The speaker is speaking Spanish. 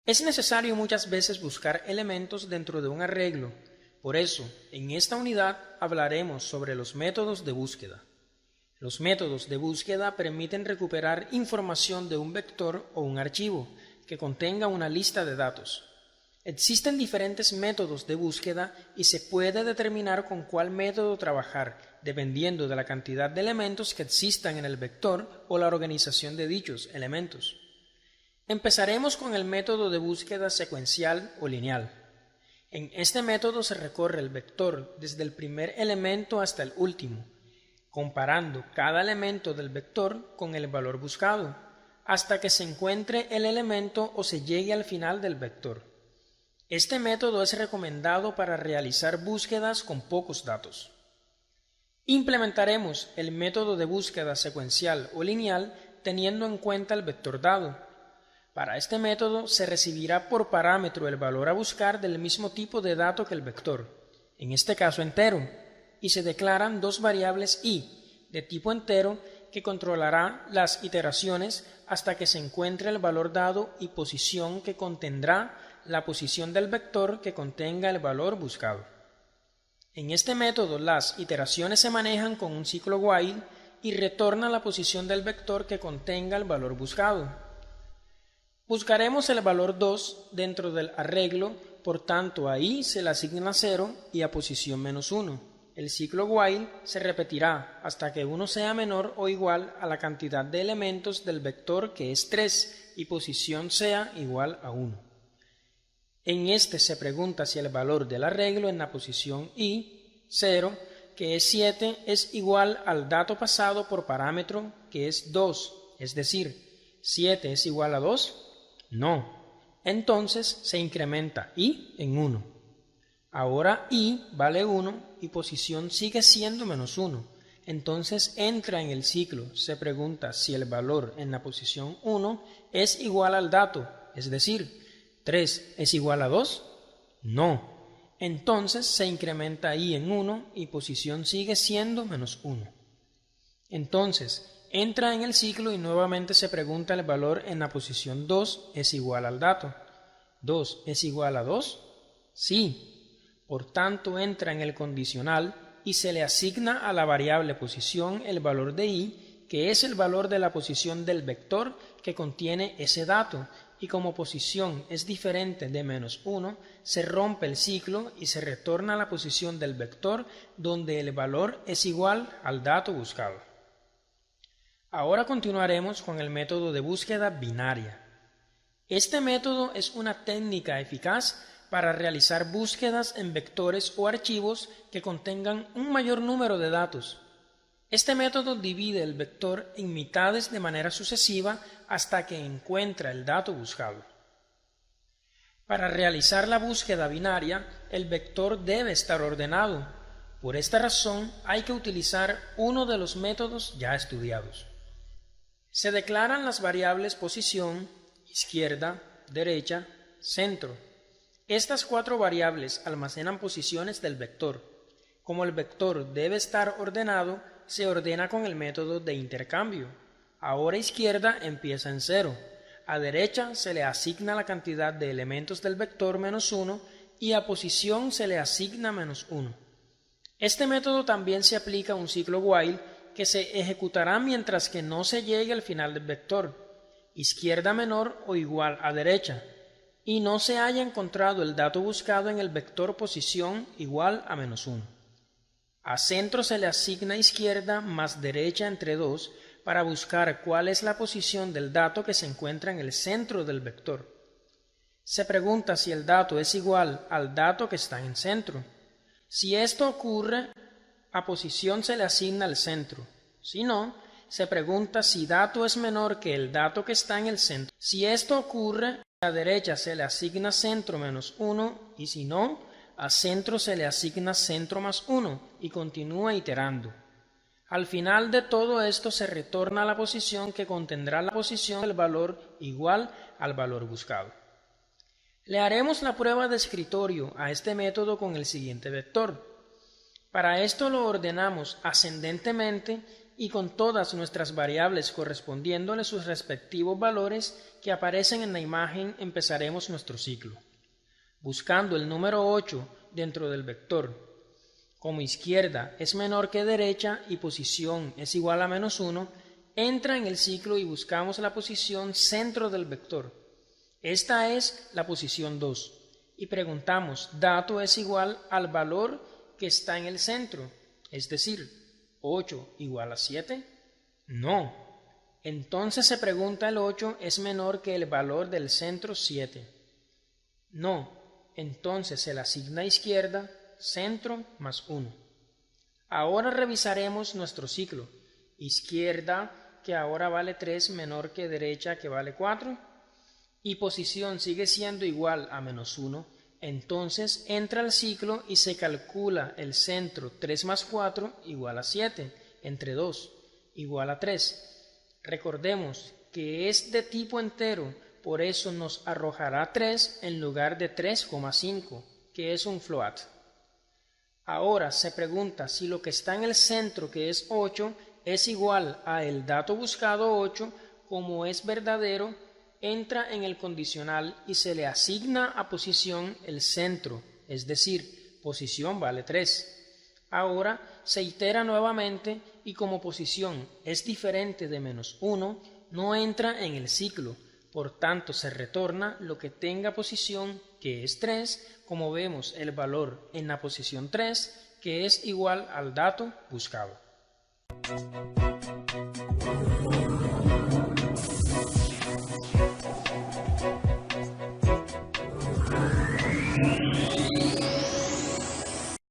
Es necesario muchas veces buscar elementos dentro de un arreglo. Por eso, en esta unidad hablaremos sobre los métodos de búsqueda. Los métodos de búsqueda permiten recuperar información de un vector o un archivo que contenga una lista de datos. Existen diferentes métodos de búsqueda y se puede determinar con cuál método trabajar, dependiendo de la cantidad de elementos que existan en el vector o la organización de dichos elementos. Empezaremos con el método de búsqueda secuencial o lineal. En este método se recorre el vector desde el primer elemento hasta el último, comparando cada elemento del vector con el valor buscado, hasta que se encuentre el elemento o se llegue al final del vector. Este método es recomendado para realizar búsquedas con pocos datos. Implementaremos el método de búsqueda secuencial o lineal teniendo en cuenta el vector dado. Para este método se recibirá por parámetro el valor a buscar del mismo tipo de dato que el vector, en este caso entero, y se declaran dos variables i de tipo entero que controlará las iteraciones hasta que se encuentre el valor dado y posición que contendrá la posición del vector que contenga el valor buscado. En este método las iteraciones se manejan con un ciclo while y retorna la posición del vector que contenga el valor buscado. Buscaremos el valor 2 dentro del arreglo, por tanto a i se le asigna 0 y a posición -1. El ciclo while se repetirá hasta que 1 sea menor o igual a la cantidad de elementos del vector que es 3 y posición sea igual a 1. En este se pregunta si el valor del arreglo en la posición i, 0, que es 7, es igual al dato pasado por parámetro que es 2, es decir, 7 es igual a 2, no. Entonces se incrementa i en 1. Ahora i vale 1 y posición sigue siendo -1. Entonces entra en el ciclo, se pregunta si el valor en la posición 1 es igual al dato, es decir, 3 es igual a 2, no. Entonces se incrementa i en 1 y posición sigue siendo -1. Entonces entra en el ciclo y nuevamente se pregunta el valor en la posición 2 es igual al dato. ¿2 es igual a 2? Sí. Por tanto entra en el condicional y se le asigna a la variable posición el valor de i, que es el valor de la posición del vector que contiene ese dato, y como posición es diferente de -1, se rompe el ciclo y se retorna a la posición del vector donde el valor es igual al dato buscado. Ahora continuaremos con el método de búsqueda binaria. Este método es una técnica eficaz para realizar búsquedas en vectores o archivos que contengan un mayor número de datos. Este método divide el vector en mitades de manera sucesiva hasta que encuentra el dato buscado. Para realizar la búsqueda binaria, el vector debe estar ordenado. Por esta razón, hay que utilizar uno de los métodos ya estudiados. Se declaran las variables posición, izquierda, derecha, centro. Estas 4 variables almacenan posiciones del vector. Como el vector debe estar ordenado, se ordena con el método de intercambio. Ahora izquierda empieza en 0. A derecha se le asigna la cantidad de elementos del vector -1 y a posición se le asigna -1. Este método también se aplica a un ciclo while que se ejecutará mientras que no se llegue al final del vector, izquierda menor o igual a derecha, y no se haya encontrado el dato buscado en el vector posición igual a -1. A centro se le asigna izquierda más derecha entre 2 para buscar cuál es la posición del dato que se encuentra en el centro del vector. Se pregunta si el dato es igual al dato que está en centro. Si esto ocurre, a posición se le asigna el centro. Si no, se pregunta si dato es menor que el dato que está en el centro. Si esto ocurre, a la derecha se le asigna centro -1 y si no, a centro se le asigna centro +1 y continúa iterando. Al final de todo esto se retorna a la posición que contendrá la posición del valor igual al valor buscado. Le haremos la prueba de escritorio a este método con el siguiente vector. Para esto lo ordenamos ascendentemente y con todas nuestras variables correspondiéndole sus respectivos valores que aparecen en la imagen empezaremos nuestro ciclo. Buscando el número 8 dentro del vector. Como izquierda es menor que derecha y posición es igual a -1, entra en el ciclo y buscamos la posición centro del vector. Esta es la posición 2 y preguntamos dato es igual al valor que está en el centro, es decir, 8 igual a 7? No. Entonces se pregunta el 8 es menor que el valor del centro 7. No. Entonces se le asigna a izquierda centro más 1. Ahora revisaremos nuestro ciclo. Izquierda, que ahora vale 3 menor que derecha, que vale 4. Y posición sigue siendo igual a -1. Entonces entra al ciclo y se calcula el centro 3 más 4 igual a 7, entre 2 igual a 3. Recordemos que es de tipo entero, por eso nos arrojará 3 en lugar de 3,5, que es un float. Ahora se pregunta si lo que está en el centro, que es 8, es igual a el dato buscado 8, como es verdadero, entra en el condicional y se le asigna a posición el centro, es decir, posición vale 3. Ahora se itera nuevamente y como posición es diferente de -1, no entra en el ciclo, por tanto se retorna lo que tenga posición, que es 3, como vemos el valor en la posición 3, que es igual al dato buscado.